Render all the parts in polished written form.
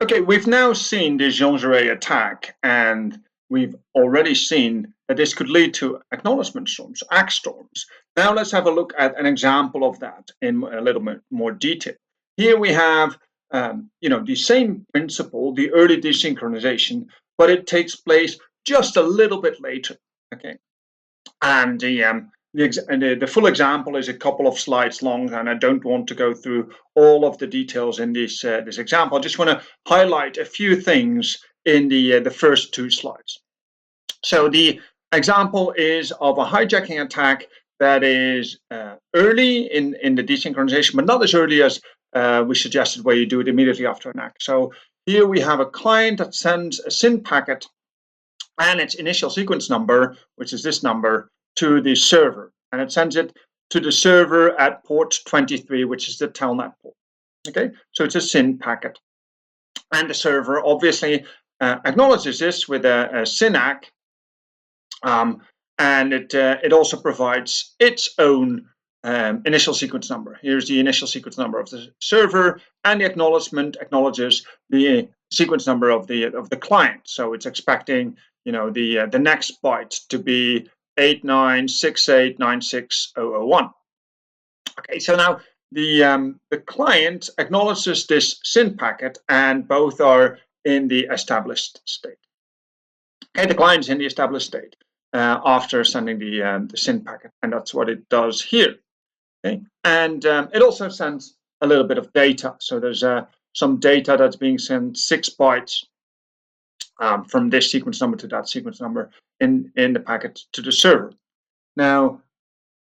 Okay, we've now seen the Jongeray attack, and we've already seen that this could lead to acknowledgement storms, ACK storms. Now let's have a look at an example of that in a little bit more detail. Here we have, the same principle, the early desynchronization, but it takes place just a little bit later. Okay, and the full example is a couple of slides long, and I don't want to go through all of the details in this example. I just want to highlight a few things in the first two slides. So the example is of a hijacking attack that is early in the desynchronization, but not as early as we suggested, where you do it immediately after an act. So here we have a client that sends a SYN packet and its initial sequence number, which is this number, to the server, and it sends it to the server at port 23, which is the telnet port. Okay, so it's a SYN packet, and the server obviously acknowledges this with a SYN ACK, and it also provides its own initial sequence number. Here's the initial sequence number of the server, and the acknowledgement acknowledges the sequence number of the client. So it's expecting the next byte to be 8968960001. Okay, so now the client acknowledges this SYN packet, and both are in the established state. Okay, the client is in the established state after sending the SYN packet, and that's what it does here. Okay, and it also sends a little bit of data. So there's some data that's being sent, 6 bytes from this sequence number to that sequence number in the packet to the server. Now,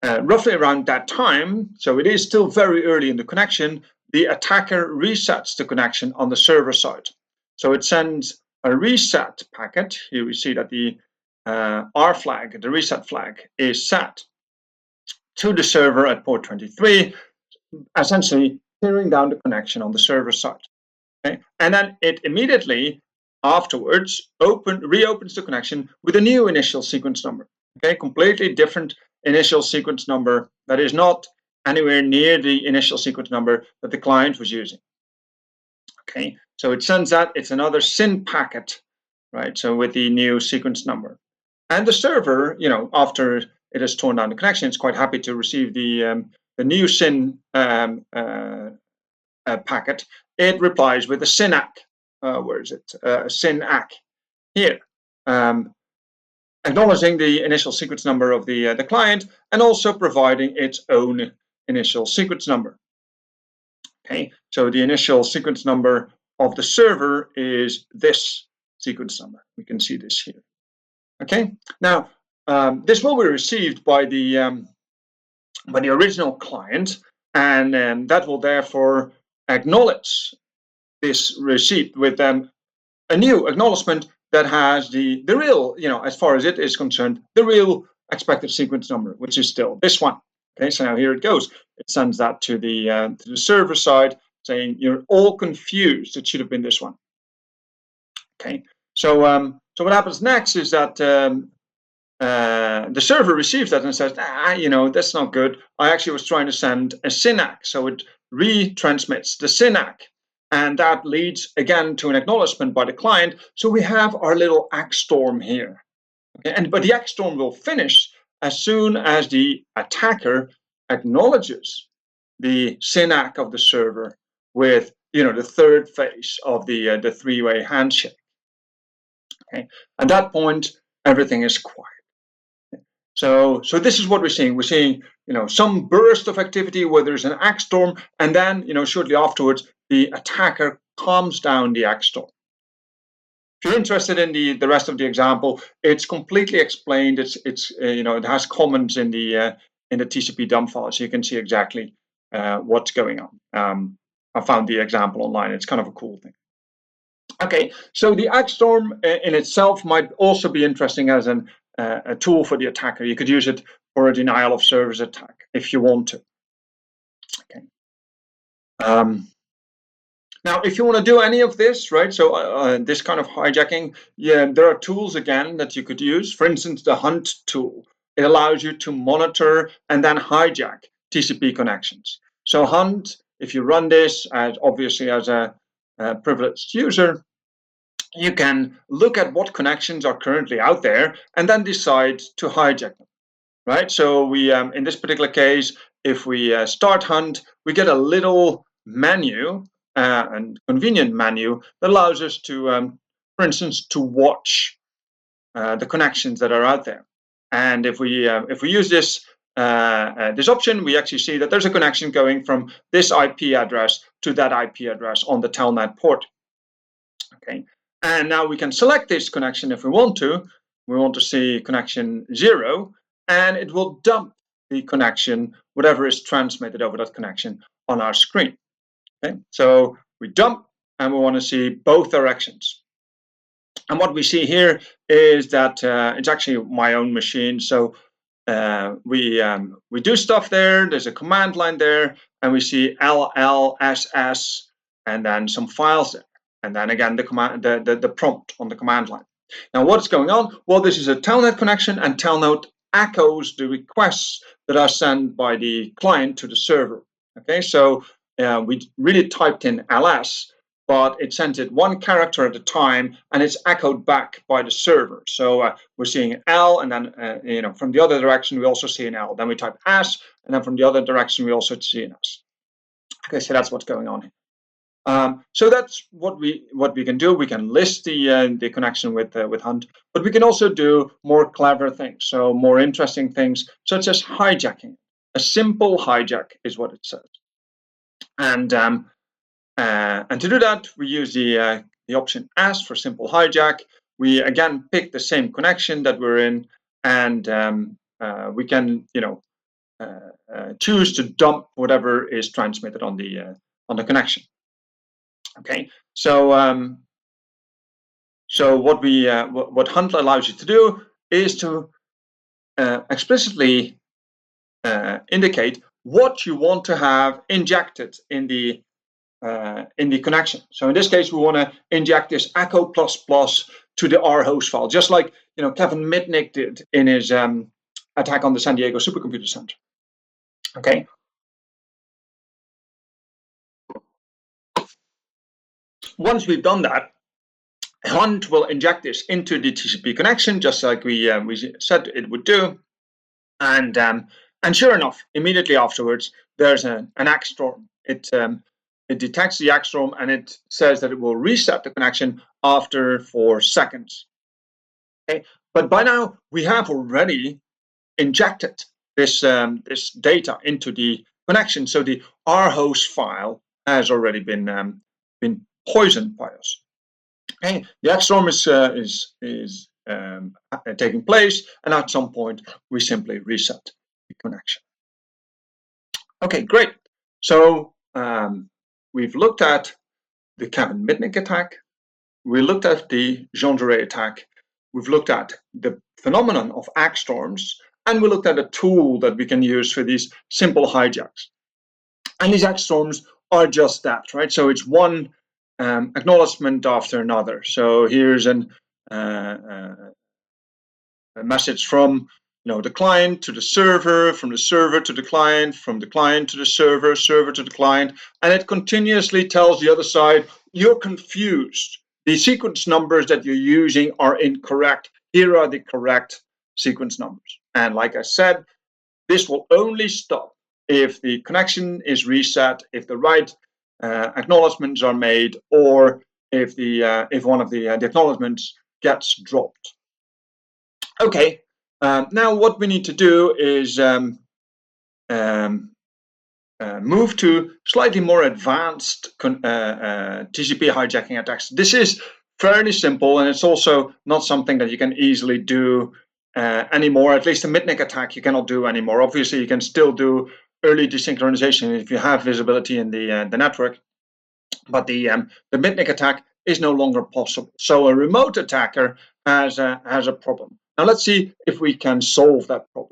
roughly around that time, so it is still very early in the connection, the attacker resets the connection on the server side. So it sends a reset packet. Here we see that the R flag, the reset flag, is set to the server at port 23, essentially tearing down the connection on the server side. Okay? And then it immediately afterwards reopens the connection with a new initial sequence number. Okay, completely different initial sequence number that is not anywhere near the initial sequence number that the client was using. Okay, so it sends that. It's another SYN packet, right? So with the new sequence number, and the server, after it has torn down the connection, it's quite happy to receive the new SYN packet. It replies with a SYN ACK. Where is it? SYN ACK here, acknowledging the initial sequence number of the client, and also providing its own initial sequence number. Okay, so the initial sequence number of the server is this sequence number. We can see this here. Okay, now this will be received by the original client, and that will therefore acknowledge this receipt with a new acknowledgement that has the real, as far as it is concerned, the real expected sequence number, which is still this one. Okay, so now here it goes. It sends that to the server side, saying you're all confused. It should have been this one. Okay, so what happens next is that the server receives that and says, that's not good. I actually was trying to send a SYN ACK, so it retransmits the SYN ACK. And that leads again to an acknowledgement by the client. So we have our little ACK storm here. Okay? But the ACK storm will finish as soon as the attacker acknowledges the SYN ACK of the server with the third phase of the three-way handshake. Okay? At that point, everything is quiet. So this is what we're seeing. We're seeing some burst of activity where there's an ACK storm, and then shortly afterwards the attacker calms down the ACK storm. If you're interested in the rest of the example, it's completely explained. It has comments in the TCP dump file, so you can see exactly what's going on. I found the example online. It's kind of a cool thing. Okay, so the ACK storm in itself might also be interesting as a tool for the attacker. You could use it for a denial of service attack if you want to. Okay. Now, if you want to do any of this, right, so this kind of hijacking, there are tools, again, that you could use. For instance, the hunt tool. It allows you to monitor and then hijack TCP connections. So hunt, if you run this, obviously as a privileged user, you can look at what connections are currently out there and then decide to hijack them, right? So we, in this particular case, if we start hunt, we get a little menu, and convenient menu that allows us to, for instance, to watch the connections that are out there. And if we use this this option, we actually see that there's a connection going from this IP address to that IP address on the telnet port. Okay, and now we can select this connection if we want to. We want to see connection 0, and it will dump the connection, whatever is transmitted over that connection, on our screen. Okay, so we dump, and we want to see both directions. And what we see here is that it's actually my own machine. So we do stuff there. There's a command line there, and we see LLSS, and then some files there, and then again the command, the prompt on the command line. Now, what's going on? Well, this is a telnet connection, and telnet echoes the requests that are sent by the client to the server. Okay, so we really typed in ls, but it sent it one character at a time, and it's echoed back by the server. So we're seeing an L, and then from the other direction we also see an L. Then we type S, and then from the other direction we also see an S. Okay, so that's what's going on here. So that's what we can do. We can list the connection with Hunt, but we can also do more clever things, so more interesting things, such as hijacking. A simple hijack is what it says, and to do that, we use the option S for simple hijack. We again pick the same connection that we're in, and we can choose to dump whatever is transmitted on the connection. Okay, so what Hunt allows you to do is to explicitly indicate what you want to have injected in the connection. So in this case, we want to inject this echo ++ to the R host file, just like Kevin Mitnick did in his attack on the San Diego Supercomputer Center. Okay. Once we've done that, Hunt will inject this into the TCP connection, just like we said it would do, and sure enough, immediately afterwards, there's an ACK storm. It detects the ACK storm, and it says that it will reset the connection after 4 seconds. Okay, but by now we have already injected this data into the connection, so the rhost file has already been poisoned by us. Okay, the ACK storm is taking place, and at some point we simply reset the connection. Okay, great. So we've looked at the Kevin Mitnick attack. We looked at the Jean Jaurès attack. We've looked at the phenomenon of ACK storms, and we looked at a tool that we can use for these simple hijacks. And these ACK storms are just that, right? So it's one acknowledgement after another. So here's a message from the client to the server, from the server to the client, from the client to the server, server to the client, and it continuously tells the other side, you're confused. The sequence numbers that you're using are incorrect. Here are the correct sequence numbers. And like I said, this will only stop if the connection is reset, if the right acknowledgements are made, or if one of the acknowledgements gets dropped. Okay, now what we need to do is move to slightly more advanced TCP hijacking attacks. This is fairly simple, and it's also not something that you can easily do anymore. At least the Mitnick attack you cannot do anymore. Obviously, you can still do early desynchronization if you have visibility in the network, but the Mitnick attack is no longer possible. So a remote attacker has a problem. Now let's see if we can solve that problem.